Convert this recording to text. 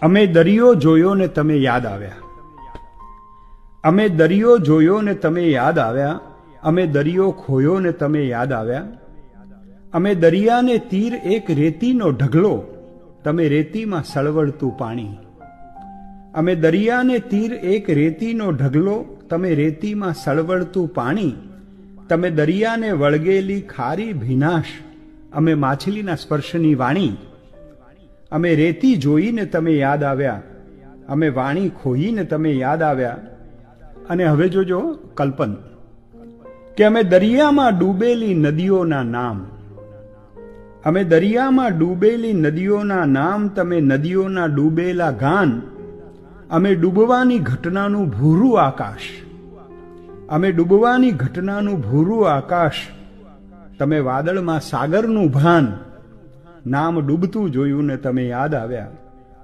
અમે દરિયો જોયો ને તમે યાદ આવ્યા. અમે દરિયો જોયો ને તમે યાદ આવ્યા. અમે દરિયો ખોયો ને તમે યાદ આવ્યા. અમે દરિયાને તીર એક રેતીનો ઢગલો, તમે રેતીમાં સળવળતું પાણી. અમે દરિયાને તીર એક રેતીનો ઢગલો, તમે રેતીમાં સળવળતું પાણી. તમે દરિયાને વળગેલી ખારી ભીનાશ, અમે માછલીના સ્પર્શની વાણી. અમે રેતી જોઈને તમે યાદ આવ્યા. અમે વાણી ખોઈને તમે યાદ આવ્યા. અને હવે જોજો કલ્પન કે અમે દરિયામાં ડૂબેલી નદીઓના નામ. અમે દરિયામાં ડૂબેલી નદીઓના નામ, તમે નદીઓના ડૂબેલા ગાન. અમે ડૂબવાની ઘટનાનું ભૂરું આકાશ. અમે ડૂબવાની ઘટનાનું ભૂરું આકાશ. તમે વાદળમાં સાગરનું ભાન. નામ ડૂબતું જોયું ને તમે યાદ આવ્યા.